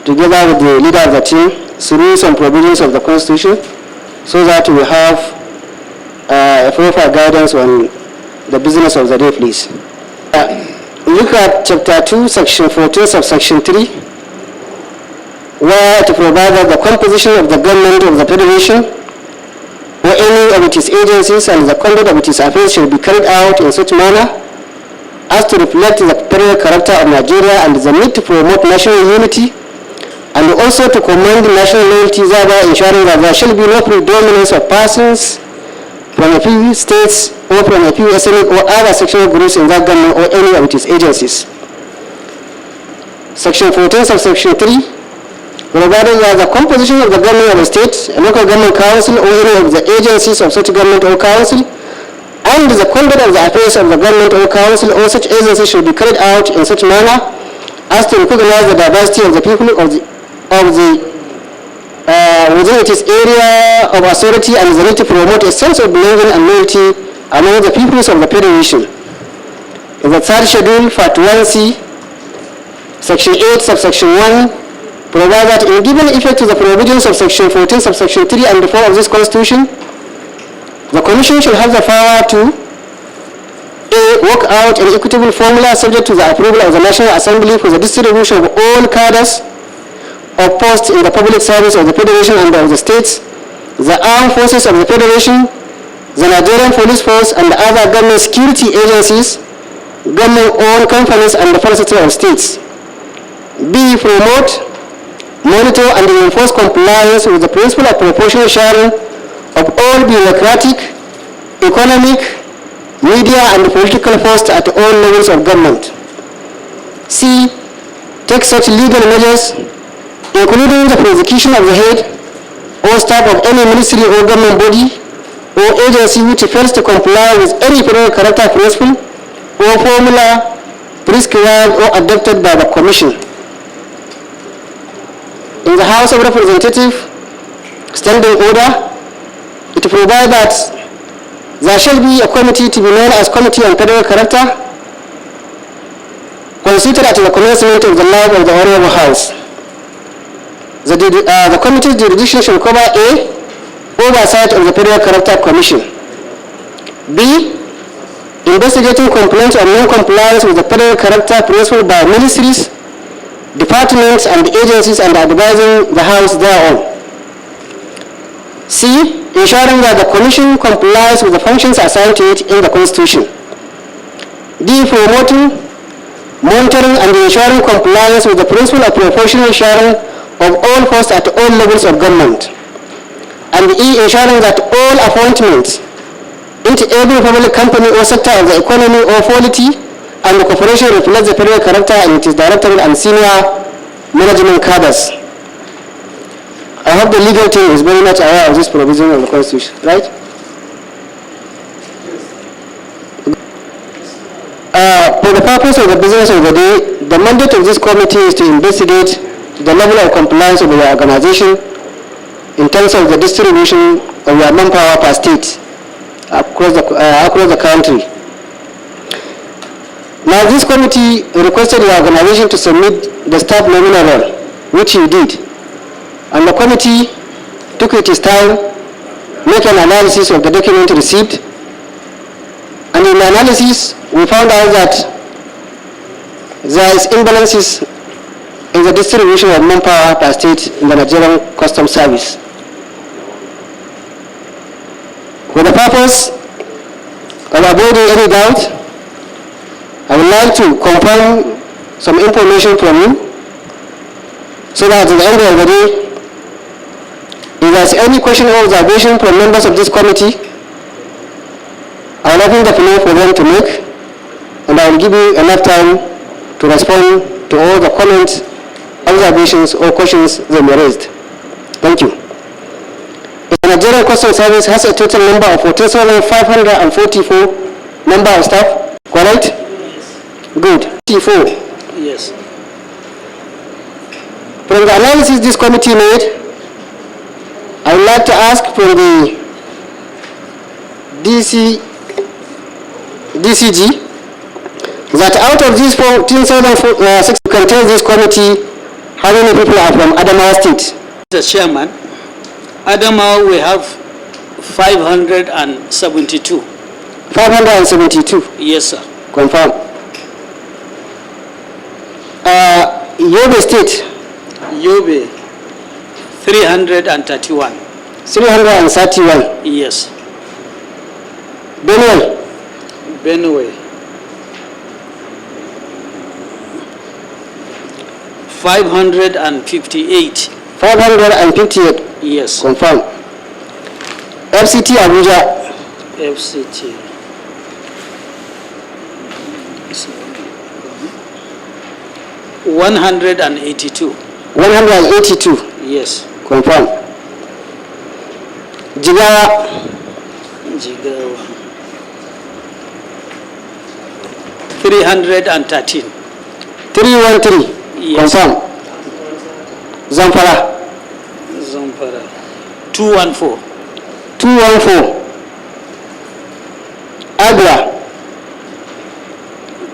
together with the leader of the team, through some provisions of the Constitution, so that we have a proper guidance on the business of the day, please. Look at Chapter 2, Section 14, Subsection 3, where to provide that the composition of the government of the Federation or any of its agencies and the conduct of its affairs shall be carried out in such manner as to reflect the federal character of Nigeria and the need to promote national unity, and also to command national loyalty, thereby ensuring that there shall be no predominance of persons from a few states or from a few ethnic or other sectional groups in that government or any of its agencies. Section 14, Subsection 3, provided that the composition of the government of a state, a local government council, or any of the agencies of such government or council, and the conduct of the affairs of the government or council or such agency should be carried out in such manner as to recognize the diversity of the people within its area of authority and the need to promote a sense of belonging and loyalty among the peoples of the Federation. In the third schedule, Part 1C, Section 8, Subsection 1, provide that in giving effect to the provisions of Section 14, Subsection 3 and 4 of this Constitution, the Commission shall have the power to A. Work out an equitable formula subject to the approval of the National Assembly for the distribution of all cadres of posts in the public service of the Federation and of the states, the armed forces of the Federation, the Nigerian Police Force, and other government security agencies, government-owned companies, and the forces of states. B. Promote, monitor, and enforce compliance with the principle of proportional sharing of all bureaucratic, economic, media, and political posts at all levels of government. C. Take such legal measures, including the prosecution of the head or staff of any ministry or government body or agency which fails to comply with any federal character principle or formula prescribed or adopted by the Commission. In the House of Representatives Standing Order, it provides that there shall be a committee to be known as Committee on Federal Character, constituted at the commencement of the life of the Honorable House. The committee's jurisdiction shall cover A. Oversight of the Federal Character Commission. B. Investigating complaints of non-compliance with the Federal Character principle by ministries, departments, and agencies, and advising the House thereon. C. Ensuring that the Commission complies with the functions assigned to it in the Constitution. D. Promoting, monitoring, and ensuring compliance with the principle of proportional sharing of all posts at all levels of government. And E. Ensuring that all appointments into every public company or sector of the economy or polity and the corporation reflects the federal character and its director and senior management cadres. I hope the legal team is very much aware of this provision of the Constitution, right? For the purpose of the business of the day, the mandate of this committee is to investigate the level of compliance of your organization in terms of the distribution of your manpower per state across the country. Now, this committee requested the organization to submit the staff nominal roll, which you did. And the committee took its time, make an analysis of the document received. And in the analysis, we found out that there is imbalances in the distribution of manpower per state in the Nigerian Customs Service. For the purpose of avoiding any doubt, I would like to confirm some information from you, so that at the end of the day, if there is any question or observation from members of this committee, I will open the floor for them to make, and I will give you enough time to respond to all the comments, observations, or questions that were raised. Thank you. The Nigerian Customs Service has a total number of 14,544 number of staff, correct? Yes. Good. 54. Yes. From the analysis this committee made, I would like to ask from the DCG that out of these 14,600 contains this committee, How many people are from Adamawa State? Mr. Chairman, Adamawa we have 572. 572. Yes, sir. Confirm. Yobe State? Yobe, 331. 331. Yes. Benue? Benue, 558. 558. Yes. Confirm. FCT Abuja? FCT. 182. 182. Yes. Confirm. Jigawa? Jigawa, 313. 313. Yes. Confirm. Zamfara? Zamfara, 214. 214. Abia?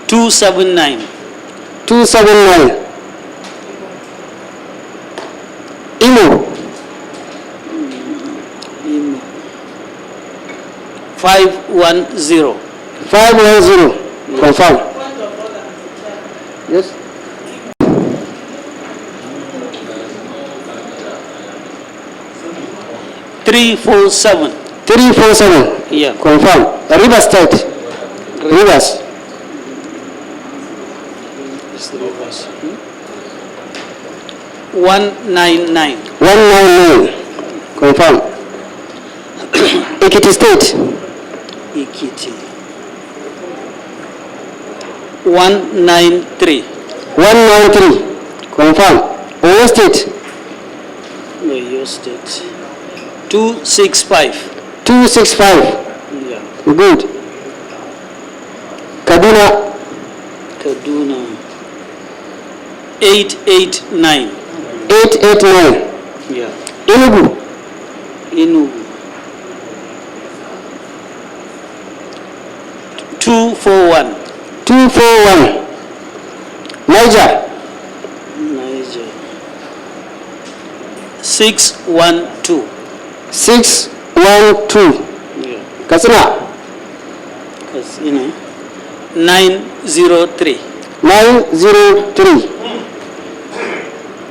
279. 279. Imo? 510. 510. Confirm. Yes. Three, 4, 7. 347. Yeah. Confirm. River State? Rivers? It's the reverse. 199. 199. Confirm. Ekiti State? Ikiti, 193. 193. Confirm. Oyo State? Oyo State, 265. 265. Yeah. Good. Kaduna? Kaduna, 889. 889. Yeah. Enugu? Enugu, 241. 241. Niger? Niger, 612. 612. Yeah. Katsina? Katsina, 903. 903.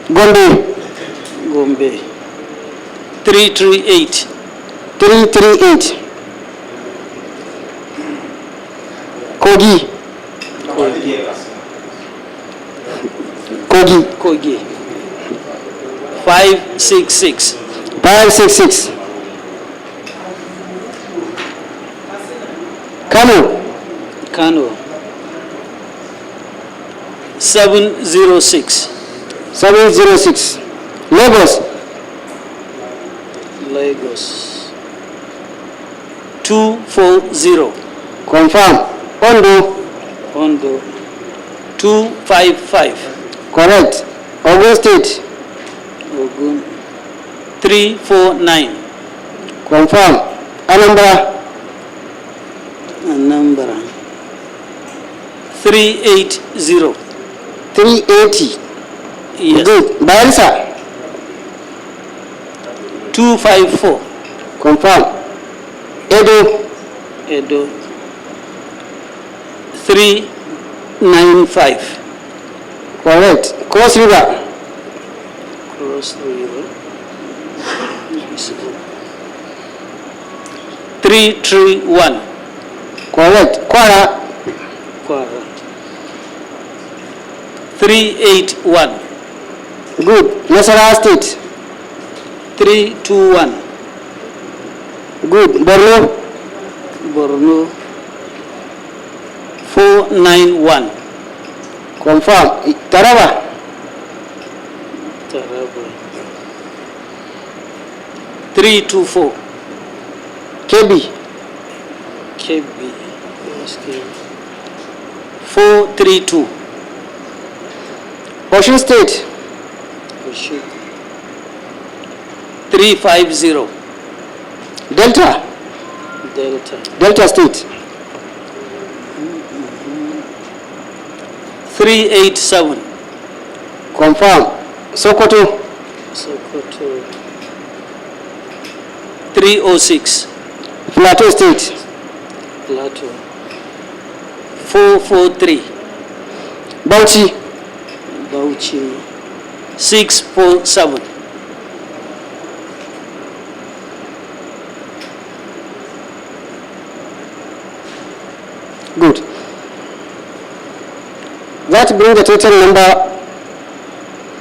Gombe? Gombe, 338. 338. Kogi? Kogi, 566. 566. Kano? Kano, 706. 706. Lagos? Lagos, 240. Confirm. Ondo? Ondo, 255. Correct. Ogun State? Ogun, 349. Confirm. Anambra? Anambra, 380. 380. Yes. Good. Bayelsa? 254. Confirm. Edo? Edo, 395. Correct. Cross River? Cross River, 331. Correct. Kwara? Kwara, 381. Good. Nasarawa State? 321. Good. Borno? Borno, 491. Confirm. Taraba? Taraba, 324. Kebbi? Kebbi, yes, Kebbi, 432. Osun State? Osun, 350. Delta? Delta, Delta State? 387. Confirm. Sokoto, Sokoto 306. Plateau State, Plateau 443. Bauchi, Bauchi 647. good. That brings the total number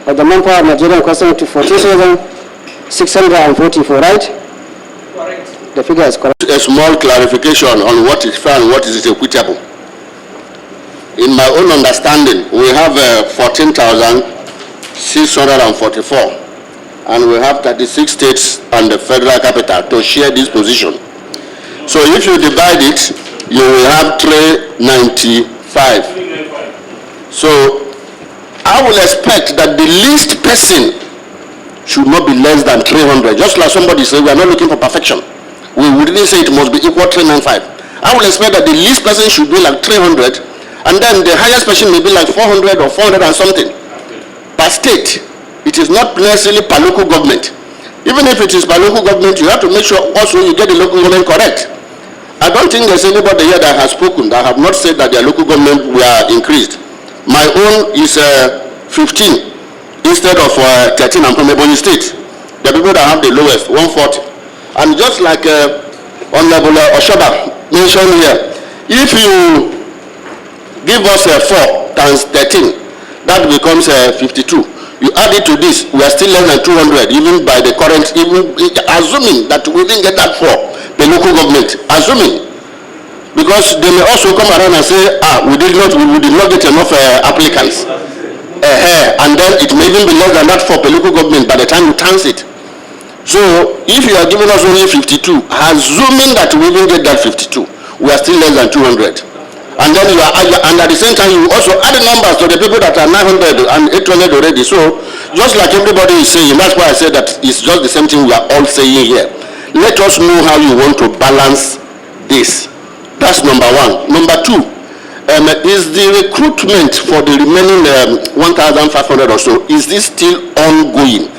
of the manpower of Nigerian customs to 14,644, right? Correct. The figure is correct. A small clarification on what is fair and what is equitable. In my own understanding, we have 14,644 and we have 36 states and the federal capital to share this position. So if you divide it, you will have 395. So I will expect that the least person should not be less than 300. Just like somebody said, we are not looking for perfection. We wouldn't say it must be equal 395. I will expect that the least person should be like 300, and then the highest person may be like 400 or 400 and something per state. It is not necessarily per local government. Even if it is per local government, you have to make sure also you get the local government correct. I don't think there's anybody here that has spoken that have not said that their local government were increased. My own is 15 instead of 13. I'm from Ebonyi State. The people that have the lowest, 140. And just like Honorable Oshoba mentioned here, if you give us 4 times 13, that becomes 52. You add it to this, we are still less than 200, even by the current, even assuming that we didn't get that 4, the local government, assuming. Because they may also come around and say, we did not get enough applicants. And then it may even be less than that for the local government by the time you times it. So if you are giving us only 52, assuming that we will get that 52, we are still less than 200. And then you are, and at the same time you also add numbers to the people that are 900 and 800 already. So just like everybody is saying, that's why I said that it's just the same thing we are all saying here. Let us know how you want to balance this. That's number one. Number two, is the recruitment for the remaining 1,500 or so, is this still ongoing?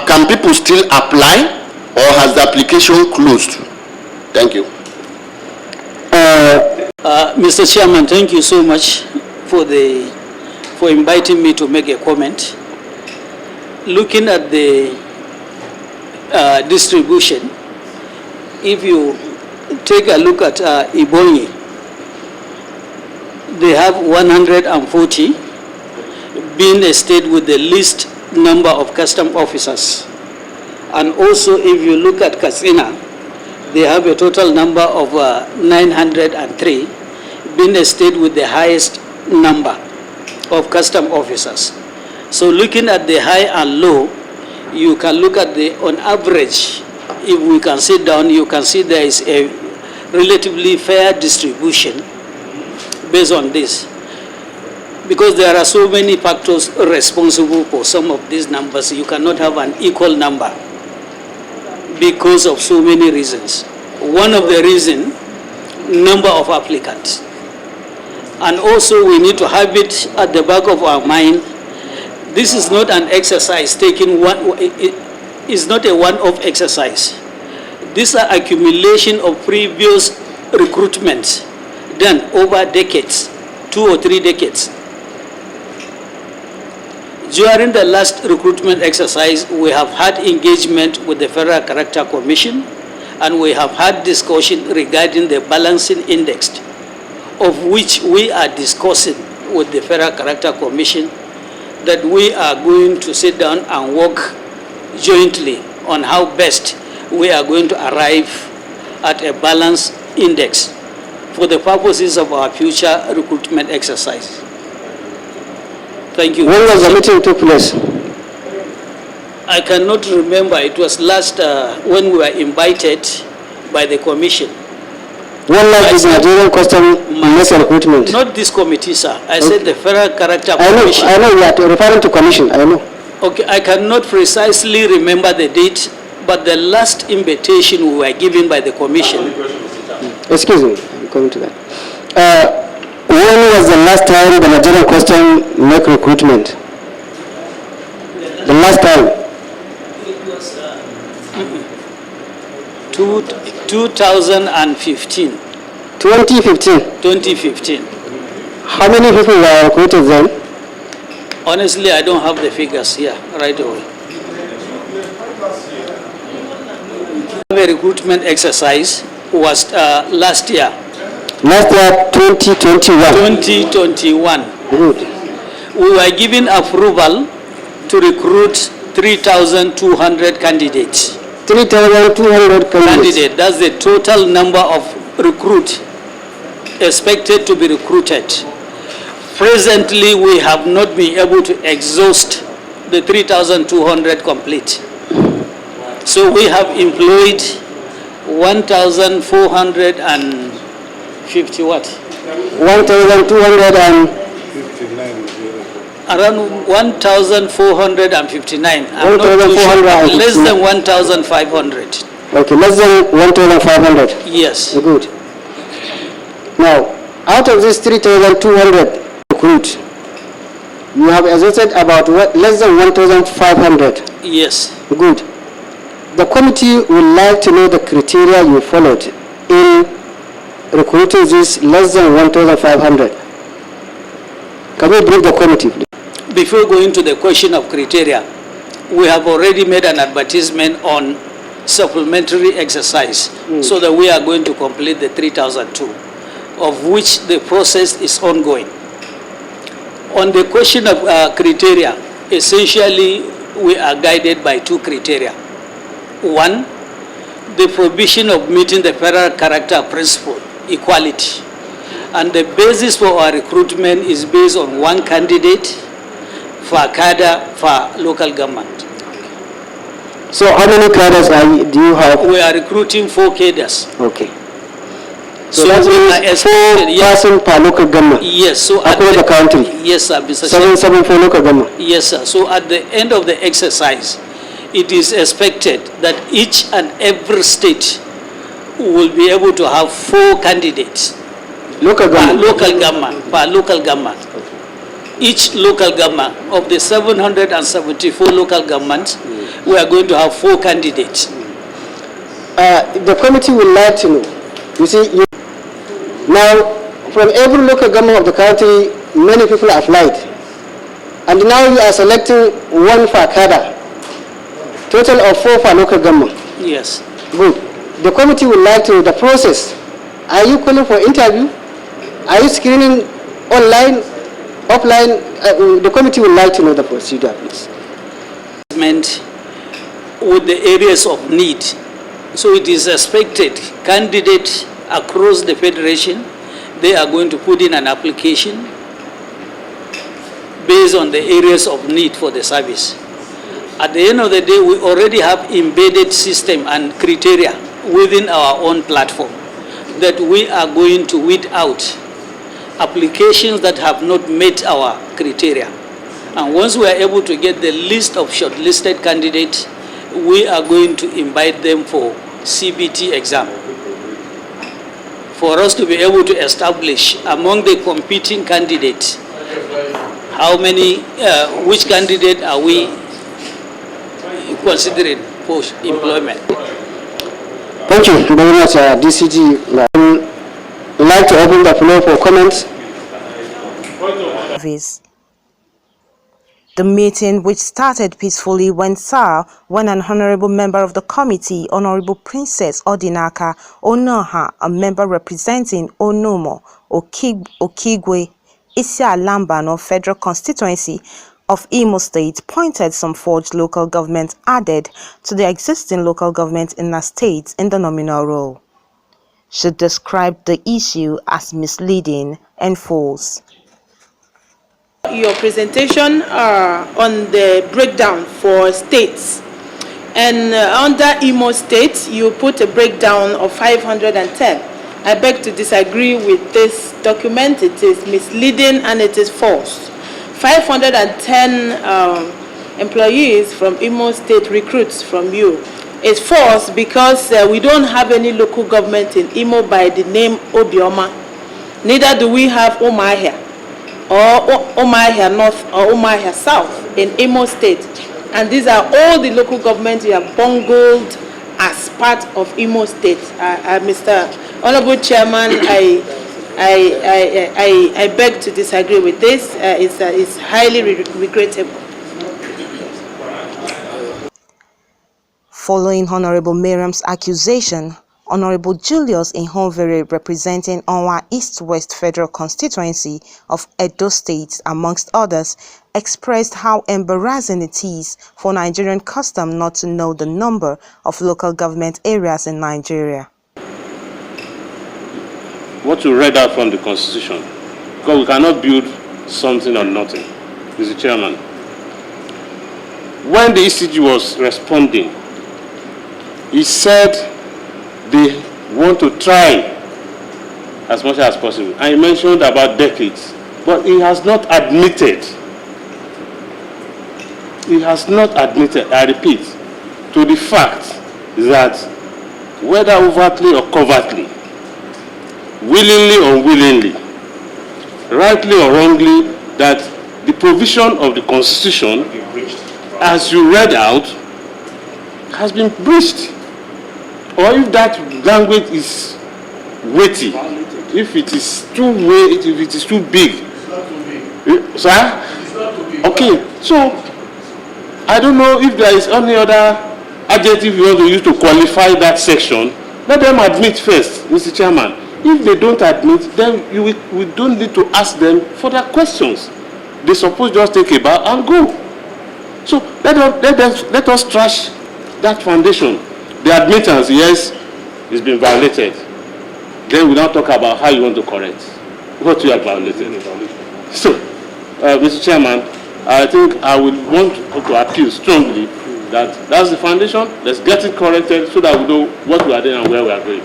Can people still apply, or has the application closed? Thank you. Mr. Chairman, thank you so much for inviting me to make a comment. Looking at the distribution, if you take a look at Ebonyi, they have 140, being a state with the least number of custom officers. And also if you look at Katsina, they have a total number of 903, being a state with the highest number of custom officers. So looking at the high and low, you can look at the, on average, if we can sit down, you can see there is a relatively fair distribution based on this. Because there are so many factors responsible for some of these numbers, you cannot have an equal number because of so many reasons. One of the reasons, number of applicants. And also we need to have it at the back of our mind. This is not an exercise taking one, it's not a one-off exercise. These are accumulation of previous recruitments done over decades, 2 or 3 decades. During the last recruitment exercise, we have had engagement with the Federal Character Commission, and we have had discussion regarding the balancing index, of which we are discussing with the Federal Character Commission that we are going to sit down and work jointly on how best we are going to arrive at a balanced index for the purposes of our future recruitment exercise. Thank you. When was the meeting took place? I cannot remember. It was last when we were invited by the commission. When did the Nigerian Customs make a recruitment? Not this committee, sir. I said the Federal Character I Commission. know you are referring to commission, I know. Okay, I cannot precisely remember the date, but the last invitation we were given by the commission. Excuse me, I'm coming to that. When was the last time the Nigerian Customs make recruitment? last time? It was 2015. 2015. 2015. How many people were recruited then? Honestly, I don't have the figures here right away. The recruitment exercise was last year. Last year, 2021. 2021. Good. We were given approval to recruit 3,200 candidates. 3,200 candidates. That's the total number of recruits expected to be recruited. Presently, we have not been able to exhaust the 3,200 complete. So we have employed 1,450 what? 1,200 Around 1,459. I'm not too sure. 1,459. Less than 1,500. Okay, less than 1,500. Yes. Good. Now, out of this 3,200 recruits, you have exhausted about less than 1,500. Yes. Good. The committee would like to know the criteria you followed in recruiting this less than 1,500. Can you brief the committee, please? Before going to the question of criteria, we have already made an advertisement on supplementary exercise so that we are going to complete the 3,002, of which the process is ongoing. On the question of criteria, essentially we are guided by two criteria. One, the provision of meeting the federal character principle, equality. And the basis for our recruitment is based on one candidate for cadre for local government. So how many cadres do you have? We are recruiting 4 cadres. Okay. So that we are means expected, 4 person per local government. Yes. So across the country. Yes, sir, Mr. 7 for local government. Yes, sir. So at the end of the exercise, it is expected that each and every state will be able to have 4 candidates. Local government. Per local government. Each local government of the 774 local governments, we are going to have 4 candidates. The committee would like to know. You see, now from every local government of the country, many people applied, and now you are selecting 1 for cadre. Total of 4 for local government. Yes. Good. The committee would like to know the process. Are you calling for interview? Are you screening online, offline? The committee would like to know the procedure, please. With the areas of need. So it is expected candidates across the federation, they are going to put in an application based on the areas of need for the service. At the end of the day, we already have embedded system and criteria within our own platform that we are going to weed out applications that have not met our criteria. And once we are able to get the list of shortlisted candidates, we are going to invite them for CBT exam, for us to be able to establish among the competing candidates how many, which candidate are we considering for employment. Thank you very much, DCG. I'd like to open the floor for comments. The meeting, which started peacefully, went sour when an honorable member of the committee, Honorable Princess Odinaka Onoha, a member representing Onomo Okigwe, Isialambano Federal Constituency of Imo State, pointed some forged local government added to the existing local government in the state in the nominal role. She described the issue as misleading and false. Your presentation on the breakdown for states, and under Imo State you put a breakdown of 510. I beg to disagree with this document. It is misleading and it is false. 510 employees from Imo State recruits from you is false because we don't have any local government in Imo by the name Obioma. Neither do we have Omahia or Omahia North or Omahia South in Imo State. And these are all the local governments you have bungled as part of Imo State. Mr. Honorable Chairman, I beg to disagree with this. It's highly regrettable. Following Honorable Miriam's accusation, Honorable Julius Ihonvere, representing Onwa East-West Federal Constituency of Edo State, amongst others, expressed how embarrassing it is for Nigerian custom not to know the number of local government areas in Nigeria. What you read out from the Constitution, because we cannot build something on nothing, Mr. Chairman. When the ECG was responding, he said they want to try as much as possible. And he mentioned about decades, but he has not admitted. He has not admitted, I repeat, to the fact that whether overtly or covertly, willingly or unwillingly, rightly or wrongly, that the provision of the Constitution, as you read out, has been breached. Or if that language is weighty, if it is too weighty, if it is too big. It's not too big. Sir? It's not too big. Okay, so I don't know if there is any other adjective you want to use to qualify that section. Let them admit first, Mr. Chairman. If they don't admit, then we don't need to ask them further questions. They suppose just take a bow and go. So let us trash that foundation. The admittance, yes, it's been violated. Then we now talk about how you want to correct what you have violated. So, Mr. Chairman, I think I would want to appeal strongly that that's the foundation. Let's get it corrected so that we know what we are doing and where we are going.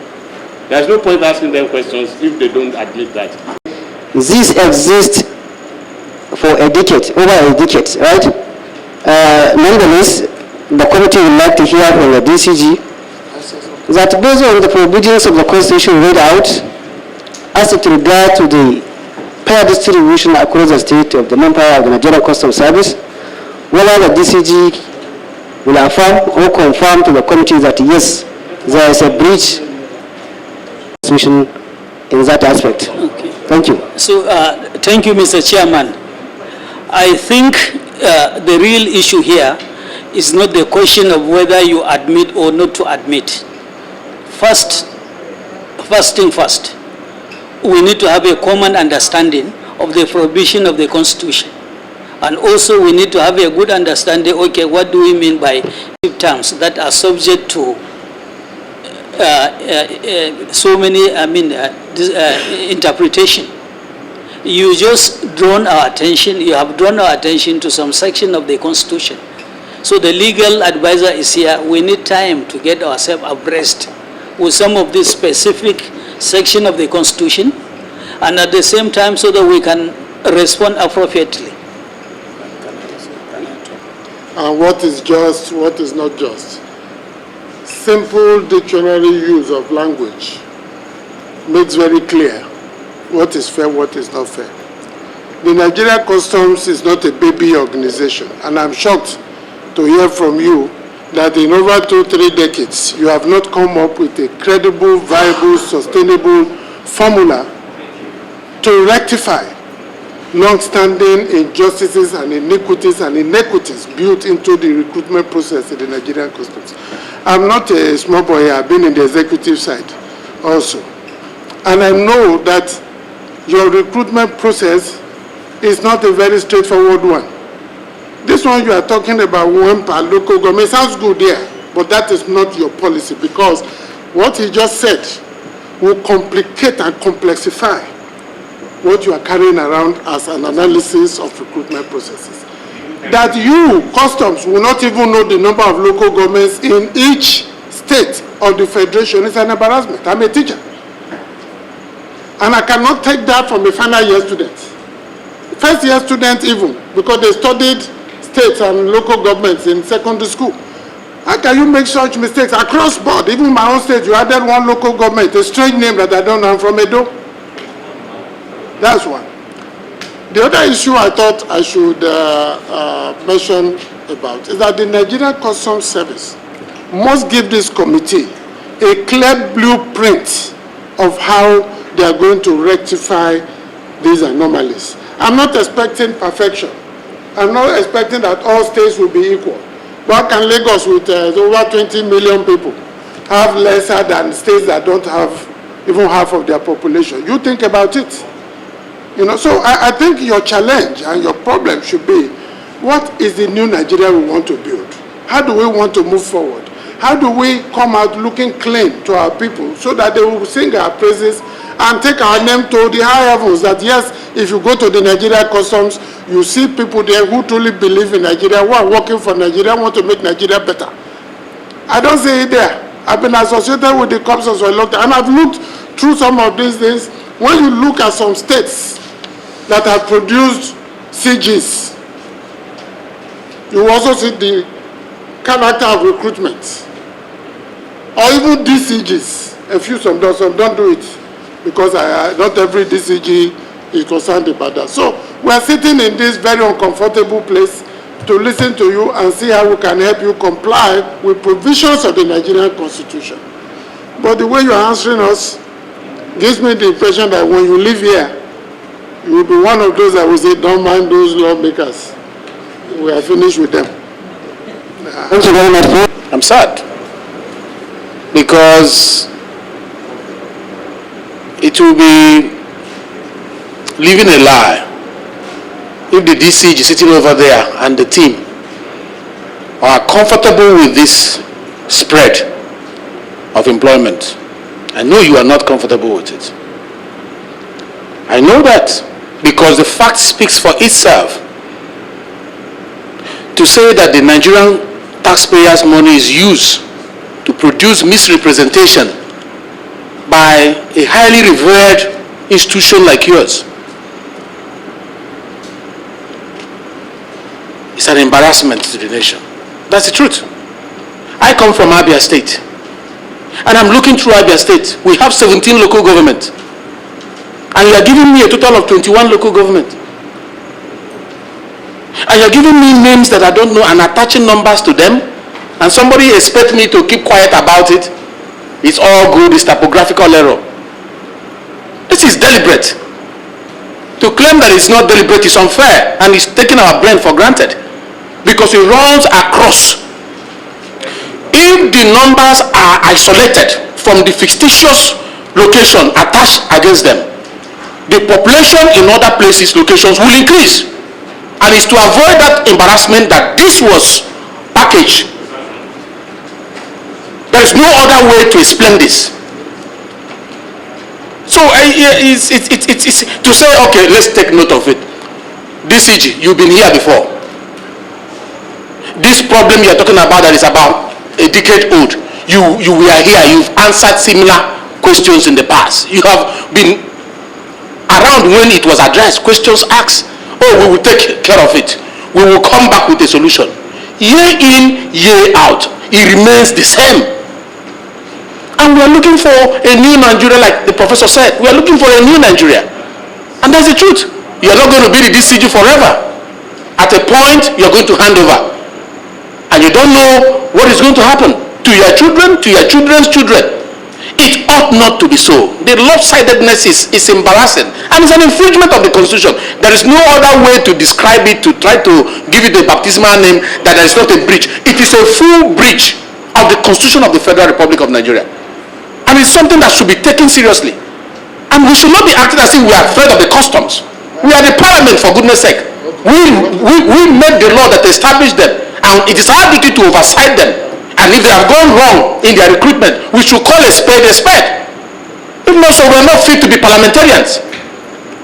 There's no point asking them questions if they don't admit that. This exists for a decade, over a decade, right? Nonetheless, the committee would like to hear from the DCG that based on the provisions of the Constitution read out, as it regards to the fair distribution across the state of the manpower of the Nigerian Customs Service, whether the DCG will affirm or confirm to the committee that yes, there is a breach in that aspect. Okay. Thank you. So, thank you, Mr. Chairman. I think the real issue here is not the question of whether you admit or not to admit. First thing first, we need to have a common understanding of the provision of the Constitution. And also we need to have a good understanding, okay, what do we mean by terms that are subject to so many, interpretation. You have drawn our attention to some section of the Constitution. So the legal advisor is here. We need time to get ourselves abreast with some of this specific section of the Constitution, and at the same time so that we can respond appropriately. And what is just, what is not just. Simple dictionary use of language makes very clear what is fair, what is not fair. The Nigerian Customs is not a baby organization, and I'm shocked to hear from you that in over 2-3 decades, you have not come up with a credible, viable, sustainable formula to rectify long-standing injustices and iniquities and inequities built into the recruitment process in the Nigerian Customs. I'm not a small boy, I've been in the executive side also. And I know that your recruitment process is not a very straightforward one. This one you are talking about, one per local government, sounds good there, but that is not your policy, because what he just said will complicate and complexify what you are carrying around as an analysis of recruitment processes. That you, customs, will not even know the number of local governments in each state of the federation is an embarrassment. I'm a teacher. And I cannot take that from a final year student. First year student even, because they studied states and local governments in secondary school. How can you make such mistakes across board? Even my own state, you added one local government, a strange name that I don't know, I'm from Edo. That's one. The other issue I thought I should mention about is that the Nigerian Customs Service must give this committee a clear blueprint of how they are going to rectify these anomalies. I'm not expecting perfection. I'm not expecting that all states will be equal. Why can Lagos, with over 20 million people, have lesser than states that don't have even half of their population? You think about it. You know, so I think your challenge and your problem should be, what is the new Nigeria we want to build? How do we want to move forward? How do we come out looking clean to our people so that they will sing our praises and take our name to the high heavens? That yes, if you go to the Nigeria Customs, you see people there who truly believe in Nigeria, who are working for Nigeria, want to make Nigeria better. I don't see it there. I've been associated with the customs for a long time, and I've looked through some of these things. When you look at some states that have produced CGs, you also see the character of recruitment. Or even DCGs, a few some don't do it, because not every DCG is concerned about that. So we are sitting in this very uncomfortable place to listen to you and see how we can help you comply with provisions of the Nigerian Constitution. But the way you are answering us gives me the impression that when you leave here, you will be one of those that will say, don't mind those lawmakers. We are finished with them. Thank you very much. I'm sad because it will be living a lie if the DCG sitting over there and the team are comfortable with this spread of employment. I know you are not comfortable with it. I know that because the fact speaks for itself. To say that the Nigerian taxpayers' money is used to produce misrepresentation by a highly revered institution like yours is an embarrassment to the nation. That's the truth. I come from Abia State, and I'm looking through Abia State. We have 17 local governments, and you are giving me a total of 21 local governments. And you're giving me names that I don't know and attaching numbers to them, and somebody expects me to keep quiet about it. It's all good, it's typographical error. This is deliberate. To claim that it's not deliberate is unfair, and it's taking our brain for granted, because it runs across. If the numbers are isolated from the fictitious location attached against them, the population in other places, locations will increase. And it's to avoid that embarrassment that this was packaged. There is no other way to explain this. So it's to say, okay, let's take note of it. DCG, you've been here before. This problem you're talking about that is about a decade old, you were here, you've answered similar questions in the past. You have been around when it was addressed, questions asked. Oh, we will take care of it. We will come back with a solution. Year in, year out, it remains the same. And we are looking for a new Nigeria, like the professor said. We are looking for a new Nigeria. And that's the truth. You are not going to be the DCG forever. At a point, you are going to hand over. And you don't know what is going to happen to your children, to your children's children. It ought not to be so. The lopsidedness is embarrassing, and it's an infringement of the Constitution. There is no other way to describe it, to try to give it a baptismal name, that there is not a breach. It is a full breach of the Constitution of the Federal Republic of Nigeria. And it's something that should be taken seriously. And we should not be acting as if we are afraid of the customs. We are the parliament, for goodness sake. We made the law that established them, and it is our duty to oversight them. And if they have gone wrong in their recruitment, we should call a spade a spade. If not so, we're not fit to be parliamentarians.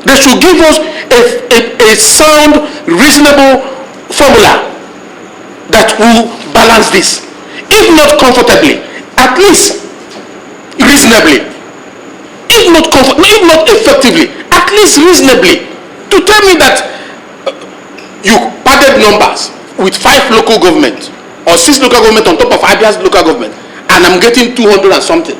They should give us a sound, reasonable formula that will balance this. If not comfortably, at least reasonably. If not effectively, at least reasonably. To tell me that you padded numbers with 5 local governments, or 6 local government on top of Abia's local government, and I'm getting 200 and something,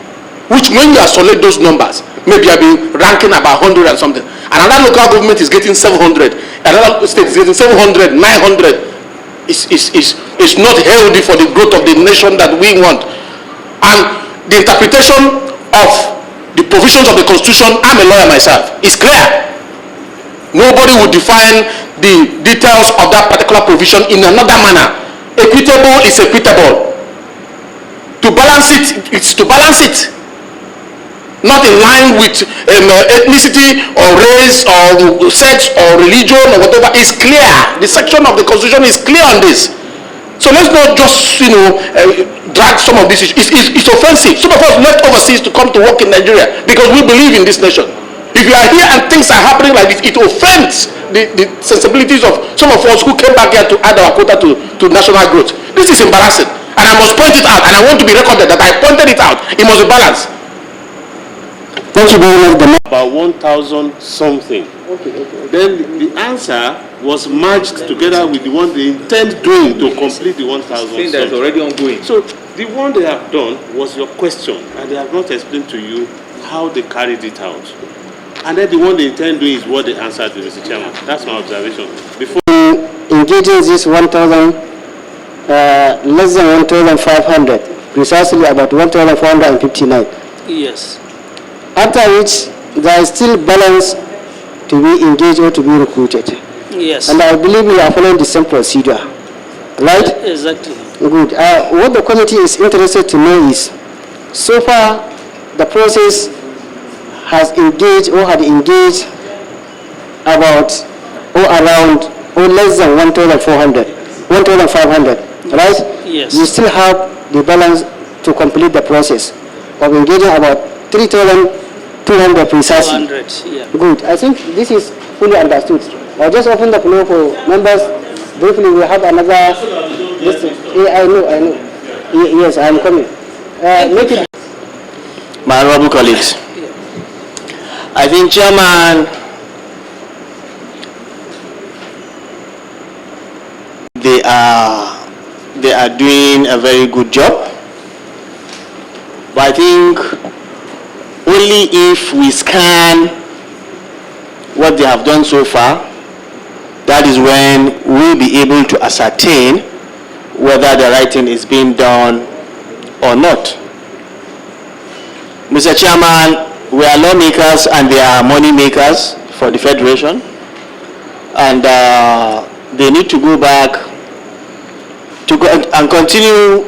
which when you isolate those numbers, maybe I've been ranking about 100 and something. Another local government is getting 700, another state is getting 700, 900. is not healthy for the growth of the nation that we want. And the interpretation of the provisions of the Constitution, I'm a lawyer myself, is clear. Nobody would define the details of that particular provision in another manner. Equitable is equitable. To balance it, it's to balance it. Not in line with ethnicity or race or sex or religion or whatever. Is clear. The section of the Constitution is clear on this. So let's not just, drag some of this issue. It's offensive. Some of us left overseas to come to work in Nigeria because we believe in this nation. If you are here and things are happening like this, it offends the sensibilities of some of us who came back here to add our quota to national growth. This is embarrassing. And I must point it out, and I want to be recorded that I pointed it out. It must be balanced. Thank you very much. About 1,000 something. Okay. Then the answer was merged together with the one they intend doing to complete the 1,000 something. That is already ongoing. So the one they have done was your question, and they have not explained to you how they carried it out. And then the one they intend doing is what they answered to Mr. Chairman. That's my observation. Before engaging this 1,000, less than 1,500, precisely about 1,459. Yes. After which, there is still balance to be engaged or to be recruited. Yes. And I believe we are following the same procedure, right? Exactly. Good. What the committee is interested to know is, so far, the process has engaged or had engaged about or around or less than 1,400, 1,500, right? Yes. You still have the balance to complete the process of engaging about 3,200 precisely. 200, yeah. Good. I think this is fully understood. I'll just open the floor for members. Briefly, we have another. I know. Yes, I'm coming. Make it. My honorable colleagues, I think Chairman, they are doing a very good job. But I think only if we scan what they have done so far, that is when we'll be able to ascertain whether the right thing is being done or not. Mr. Chairman, we are lawmakers and they are money makers for the Federation, and they need to go back to go and continue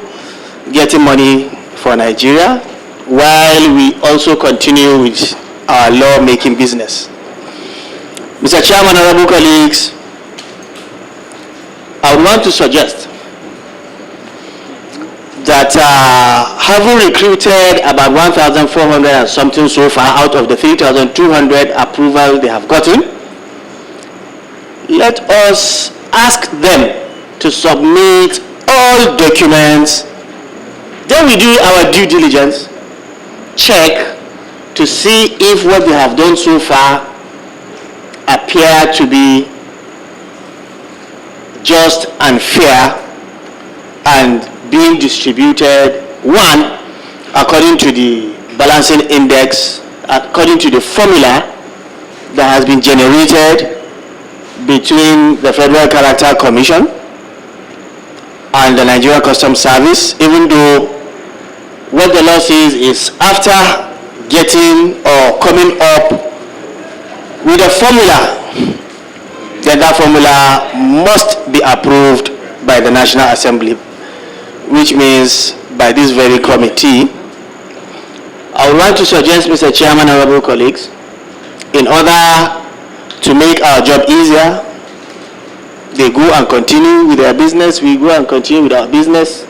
getting money for Nigeria while we also continue with our law-making business. Mr. Chairman, honorable colleagues, I would want to suggest that having recruited about 1,400 and something so far out of the 3,200 approval they have gotten, let us ask them to submit all documents. Then we do our due diligence, check to see if what they have done so far appear to be just and fair and being distributed, one, according to the balancing index, according to the formula that has been generated between the Federal Character Commission and the Nigeria Customs Service, even though what the law says is after getting or coming up with a formula, then that formula must be approved by the National Assembly, which means by this very committee. I would want to suggest, Mr. Chairman, honorable colleagues, in order to make our job easier, they go and continue with their business, we go and continue with our business.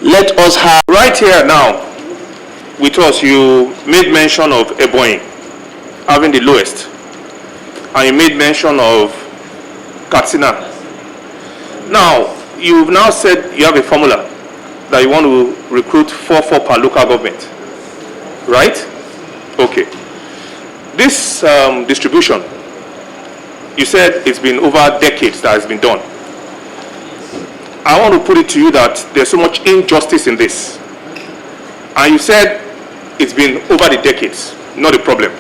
Let us have... Right here now, with us, you made mention of Ebonyi having the lowest, and you made mention of Katsina. Now, you've now said you have a formula that you want to recruit 4 per local government, right? Okay. This distribution, you said it's been over decades that has been done. I want to put it to you that there's so much injustice in this. And you said it's been over the decades, not a problem.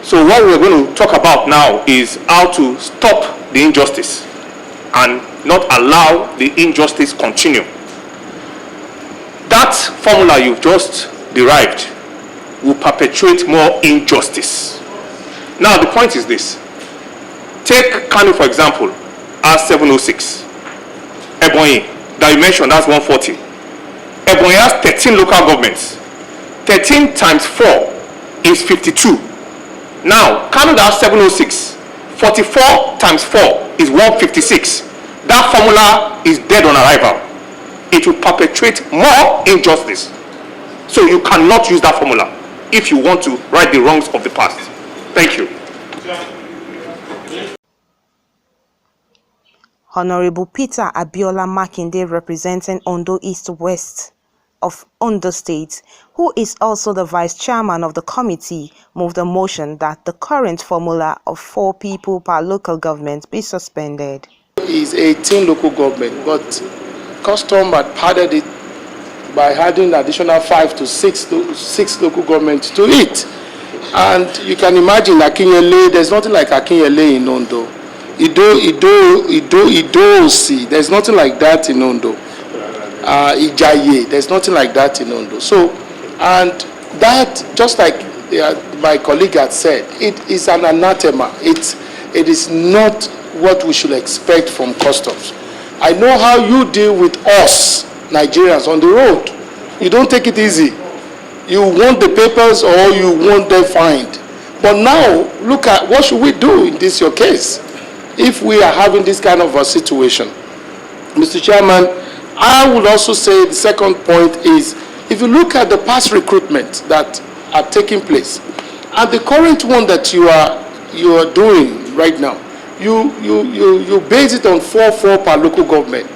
So what we're going to talk about now is how to stop the injustice. and not allow the injustice continue. That formula you've just derived will perpetuate more injustice. Now, the point is this. Take Kano, for example, as 706. Ebonyi, that you mentioned, that's 140. Ebonyi has 13 local governments. 13 times 4 is 52. Now, Kano has 706. 44 times 4 is 156. That formula is dead on arrival. It will perpetuate more injustice. So you cannot use that formula if you want to right the wrongs of the past. Thank you. Honorable Peter Abiola Makinde, representing Ondo East West of Ondo State, who is also the vice chairman of the committee, moved a motion that the current formula of 4 people per local government be suspended. Is 18 local government, but custom had padded it by adding additional 5 to 6 local governments to it. And you can imagine Akinyele, there's nothing like Akinyele in Ondo. Ido-Osi, there's nothing like that in Ondo. Ijaye, there's nothing like that in Ondo. So, and that, just like my colleague had said, it is an anathema. It is not what we should expect from customs. I know how you deal with us, Nigerians, on the road. You don't take it easy. You want the papers or you want them fined. But now, look at what should we do in this your case if we are having this kind of a situation. Mr. Chairman, I would also say the second point is, if you look at the past recruitment that are taking place and the current one that you are doing right now, you base it on 4-4 per local government.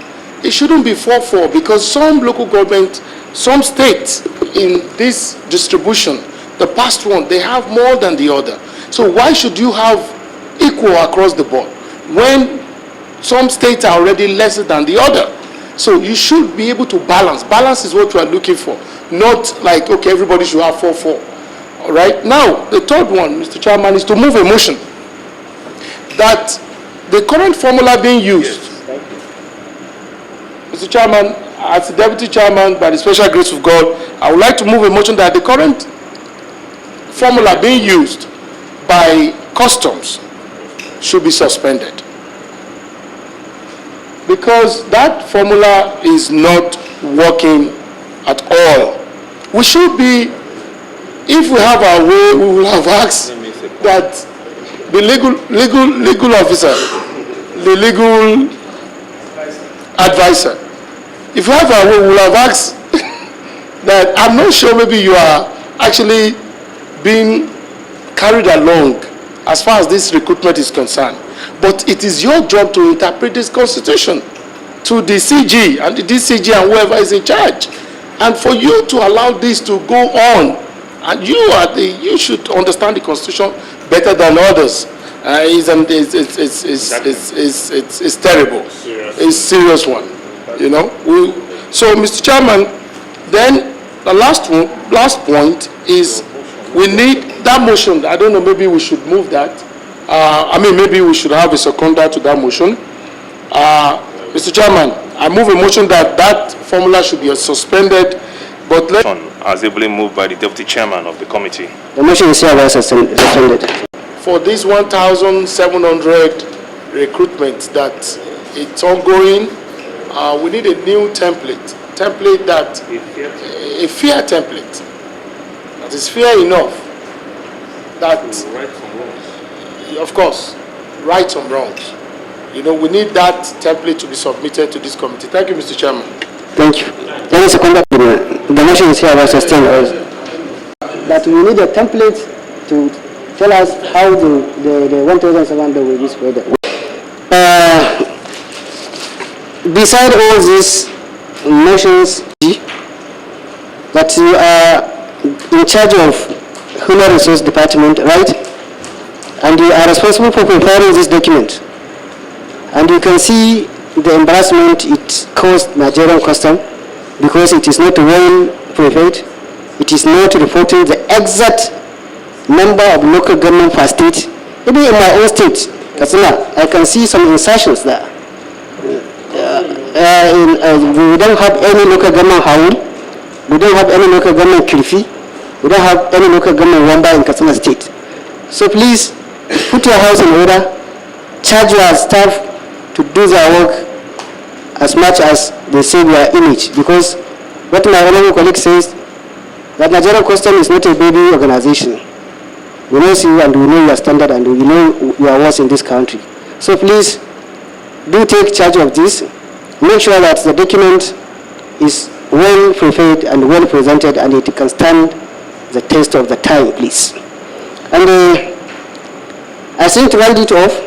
It shouldn't be 4-4 because some local government, some states in this distribution, the past one, they have more than the other. So why should you have equal across the board when some states are already lesser than the other? So you should be able to balance. Balance is what we are looking for. Not like, okay, everybody should have 4-4. All right. Now, the third one, Mr. Chairman, is to move a motion that the current formula being used, Mr. Chairman, as the Deputy Chairman, by the special grace of God, I would like to move a motion that the current formula being used by customs should be suspended. Because that formula is not working at all. We should be, if we have our way, we will have asked that the legal officer, the legal advisor, if we have our way, we will have asked that I'm not sure maybe you are actually being carried along as far as this recruitment is concerned. But it is your job to interpret this constitution to the CG and the DCG and whoever is in charge. And for you to allow this to go on, and you should understand the constitution better than others. It's terrible. It's a serious one. You know. So, Mr. Chairman, then the last point is we need that motion. I don't know. Maybe we should move that. Maybe we should have a seconder to that motion. Mr. Chairman, I move a motion that that formula should be suspended, but as ably moved by the Deputy Chairman of the committee. The motion is hereby suspended. For this 1,700 recruitment that it's ongoing, we need a new template that, a fair template, that is fair enough, that, of course, right some wrongs. You know, we need that template to be submitted to this committee. Thank you, Mr. Chairman. Thank you. There is a conduct. The motion is hereby suspended. That we need a template to tell us how the 1,700 will be spread. Beside all these motions, that you are in charge of Human Resource Department, right? And you are responsible for preparing this document. And you can see the embarrassment it caused Nigerian custom because it is not well prepared. It is not reporting the exact number of local government per state. Even in my own state, Katsina, I can see some insertions there. we don't have any local government Haul, we don't have any local government Kirfi, we don't have any local government Wamba in Katsina State. So please, put your house in order, charge your staff to do their work as much as they save your image, because what my honorable colleague says, that Nigerian Custom is not a baby organization. We know you and we know your standard and we know your worth in this country. So please, do take charge of this. Make sure that the document is well prepared and well presented and it can stand the test of the time, please. And I think to round it off,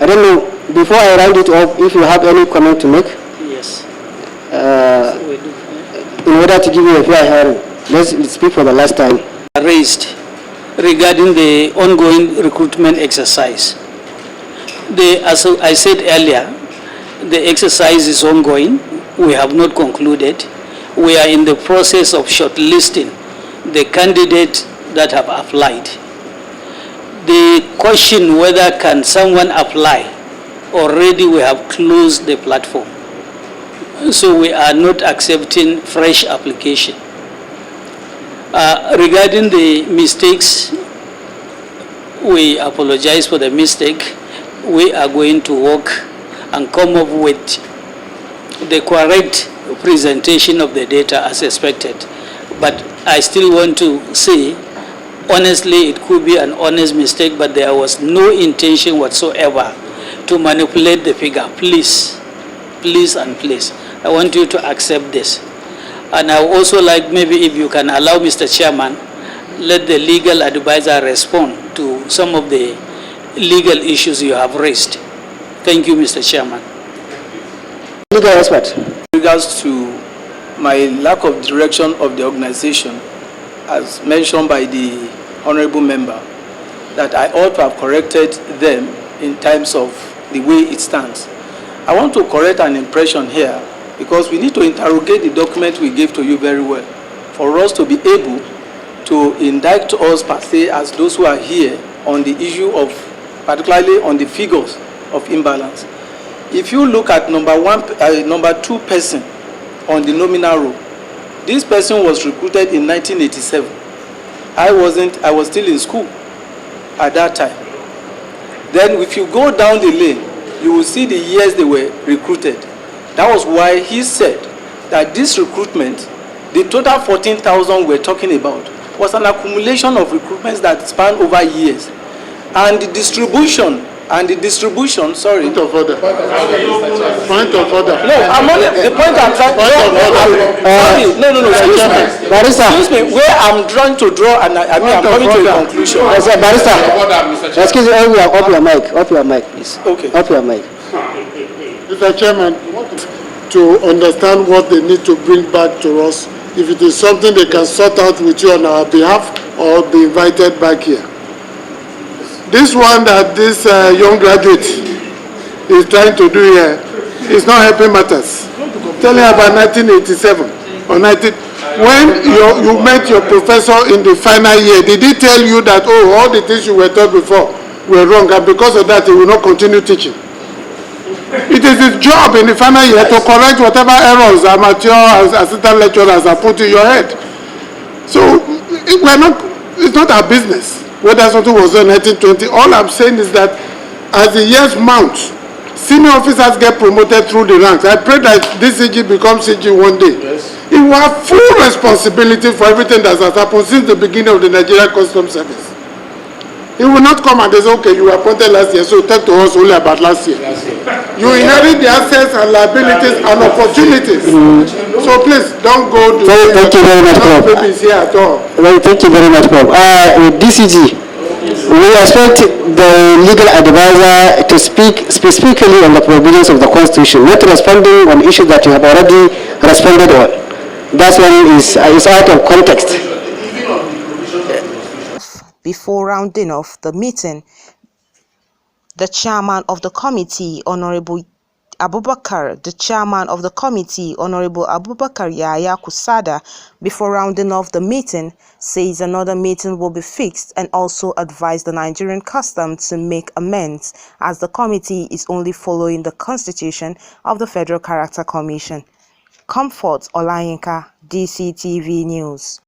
I don't know, before I round it off, if you have any comment to make. Yes. In order to give you a fair hearing, let's speak for the last time. Raised regarding the ongoing recruitment exercise. As I said earlier, the exercise is ongoing. We have not concluded. We are in the process of shortlisting the candidates that have applied. The question whether can someone apply, already we have closed the platform. So we are not accepting fresh application. Regarding the mistakes, we apologize for the mistake. We are going to work and come up with the correct presentation of the data as expected. But I still want to say, honestly, it could be an honest mistake, but there was no intention whatsoever to manipulate the figure. Please, please and please, I want you to accept this. And I would also like, maybe if you can allow Mr. Chairman, let the legal advisor respond to some of the legal issues you have raised. Thank you, Mr. Chairman. Legal expert. In regards to my lack of direction of the organization, as mentioned by the honorable member, that I ought to have corrected them in terms of the way it stands. I want to correct an impression here, because we need to interrogate the document we gave to you very well for us to be able to indict us per se as those who are here on the issue of, particularly on the figures of imbalance. If you look at number 2 person on the nominal row, this person was recruited in 1987. I was still in school at that time. Then if you go down the lane, you will see the years they were recruited. That was why he said that this recruitment, the total 14,000 we're talking about, was an accumulation of recruitments that span over years. And the distribution, sorry. Point of order. Point of order. No, I'm on the point I'm trying to draw. Excuse me, where I'm trying to draw, and I'm coming to a conclusion. Barrister, excuse me, off your mic, please. Okay. Off your mic. Mr. Chairman, to understand what they need to bring back to us, if it is something they can sort out with you on our behalf, or be invited back here. This one that this young graduate is trying to do here is not helping matters. Tell him about 1987 or 19. When you met your professor in the final year, did he tell you that, oh, all the things you were taught before were wrong, and because of that he will not continue teaching? It is his job in the final year to correct whatever errors amateur assistant lecturers have put in your head. So it's not our business whether something was done in 1920. All I'm saying is that as the years mount, senior officers get promoted through the ranks. I pray that this CG becomes CG one day. Yes. He will have full responsibility for everything that has happened since the beginning of the Nigerian Customs Service. He will not come and say, okay, you were appointed last year, so talk to us only about last year. You inherit the assets and liabilities and opportunities. So please, don't go to thank you very much, Prof. here at all. Well, thank you very much, Prof. With DCG, we expect the legal advisor to speak specifically on the provisions of the Constitution, not responding on issues that you have already responded on. That one is out of context. Before rounding off the meeting, the chairman of the committee, Honorable Abubakar, the chairman of the committee, Honorable Abubakar Yaya Kusada, before rounding off the meeting, says another meeting will be fixed and also advised the Nigerian Customs to make amends, as the committee is only following the constitution of the Federal Character Commission. Comfort Olayinka, DCTV News.